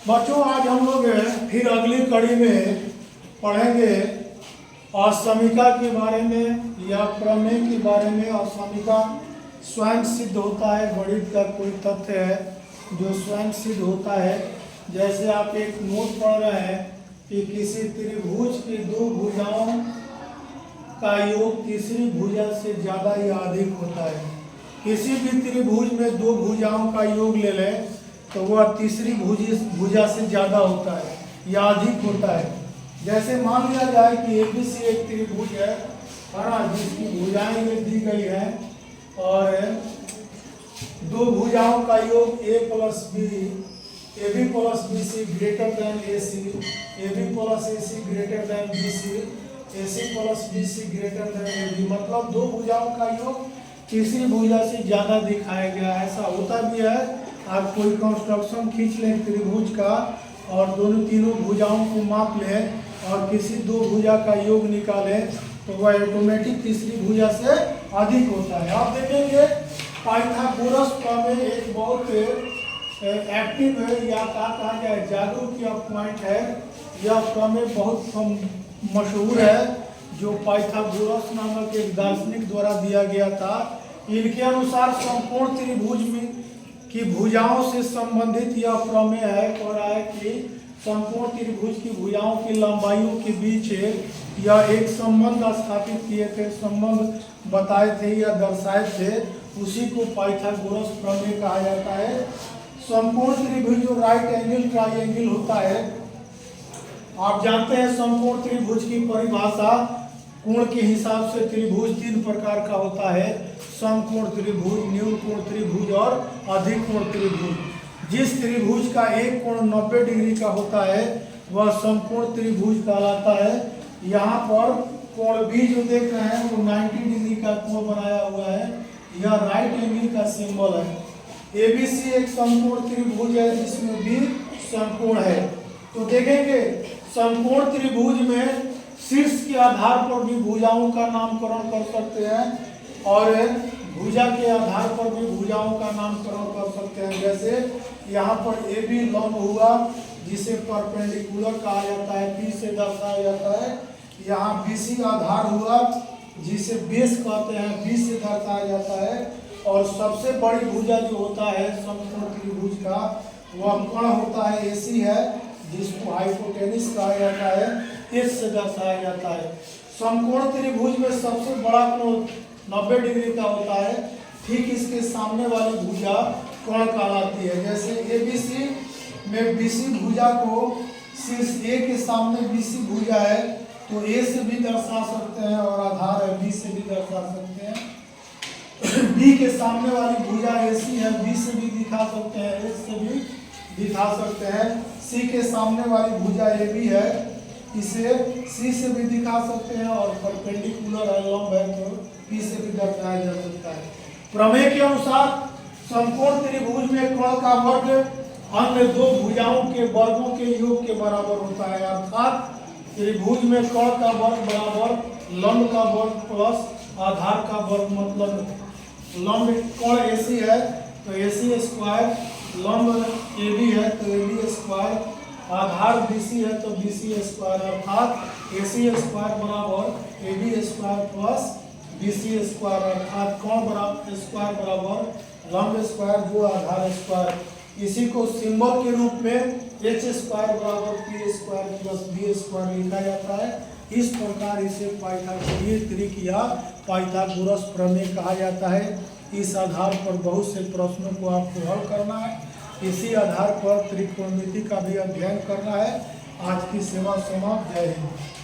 बच्चों आज हम लोग फिर अगली कड़ी में पढ़ेंगे असमीका के बारे में या प्रमेय के बारे में। असमीका स्वयं सिद्ध होता है, गणित का कोई तथ्य है जो स्वयं सिद्ध होता है। जैसे आप एक नोट पढ़ रहे हैं कि किसी त्रिभुज की दो भुजाओं का योग तीसरी भुजा से ज़्यादा या अधिक होता है। किसी भी त्रिभुज में दो भुजाओं का योग ले लें तो वह तीसरी भुजा से ज़्यादा होता है या अधिक होता है। जैसे मान लिया जाए कि ABC एक त्रिभुज है ना, जिसकी भुजाएं ये दी गई है और दो भुजाओं का योग A plus B, AB plus BC greater than AC, AB plus AC greater than BC, AC plus BC greater than AB। मतलब दो भुजाओं का योग तीसरी भुजा से ज़्यादा दिखाया गया है। ऐसा होता भी है। आप कोई कंस्ट्रक्शन खींच लें त्रिभुज का और तीनों भुजाओं को माप लें और किसी दो भुजा का योग निकालें तो वह ऑटोमेटिक तीसरी भुजा से अधिक होता है। आप देखेंगे पाइथागोरस प्रमेय एक बहुत एक्टिव है या कहा जाए जागरूक या पॉइंट है। यह प्रमेय बहुत मशहूर है जो पाइथागोरस नामक एक दार्शनिक द्वारा दिया गया था। इनके अनुसार संपूर्ण त्रिभुज में की भुजाओं से संबंधित यह प्रमेय है। कह रहा है कि संपूर्ण त्रिभुज की भुजाओं की लंबाइयों के बीच यह एक संबंध स्थापित किए थे, संबंध बताए थे या दर्शाए थे, उसी को पाइथागोरस प्रमेय कहा जाता है। संपूर्ण त्रिभुज जो राइट एंगल ट्राइंगल होता है, आप जानते हैं संपूर्ण त्रिभुज की परिभाषा कोण के हिसाब से त्रिभुज तीन प्रकार का होता है, समकोण त्रिभुज, न्यून कोण त्रिभुज और अधिक कोण त्रिभुज। जिस त्रिभुज का एक कोण 90 डिग्री का होता है वह समकोण त्रिभुज कहलाता है। यहाँ पर कोण B जो देख रहे हैं वो 90 डिग्री का कोण बनाया हुआ है, यह राइट एंगल का सिंबल है। ABC एक समकोण त्रिभुज है जिसमें B समकोण है। तो देखेंगे समकोण त्रिभुज में शीर्ष के आधार पर भी भुजाओं का नामकरण कर सकते हैं और भुजा के आधार पर भी भुजाओं का नामकरण कर सकते हैं। जैसे यहाँ पर AB लंब हुआ जिसे परपेंडिकुलर कहा जाता है, P से दर्शाया जाता है। यहाँ BC आधार हुआ जिसे बेस कहते हैं, B से दर्शाया जाता है। और सबसे बड़ी भुजा जो होता है समकोण त्रिभुज का वह कोण होता है AC है, जिसको हाइपोटेनिस कहा जाता है, H से दर्शाया जाता है। समकोण त्रिभुज में सबसे बड़ा कोण 90 डिग्री का होता है। ठीक इसके सामने वाली भुजा कोण कहलाती है। जैसे ABC में BC भुजा को शीर्ष A के सामने BC भुजा है तो A से भी दर्शा सकते हैं और आधार है B से भी दर्शा सकते हैं। B के सामने वाली भुजा AC है, B से भी दिखा सकते हैं, H से भी दिखा सकते हैं। C के सामने वाली भुजा AB है, इसे C से भी दिखा सकते हैं और परपेंडिकुलर है, लंब है तो P से भी दर्शाया जा सकता है। प्रमेय के अनुसार समकोण त्रिभुज में कोण का वर्ग अन्य दो भुजाओं के वर्गों के योग के बराबर होता है। अर्थात त्रिभुज में कोण का वर्ग बराबर लंब का वर्ग प्लस आधार का वर्ग। मतलब लंब कोण AC है तो AC स्क्वायर, लंब AB है तो AB स्क्वायर, आधार BC है तो BC स्क्वायर। अर्थात AC स्क्वायर बराबर AB square plus BC square. अर्थात कोण बराबर स्क्वायर बराबर लंब स्क्वायर जो आधार स्क्वायर। इसी को सिंबल के रूप में H स्क्वायर बराबर P square plus B square लिखा जाता है। इस प्रकार इसे पाइथागोरीय त्रिक या पाइथागोरस प्रमेय कहा जाता है। इस आधार पर बहुत से प्रश्नों को आपको हल करना है, इसी आधार पर त्रिकोणमिति का भी अध्ययन करना है। आज की सेवा समाप्त। जय हिंद।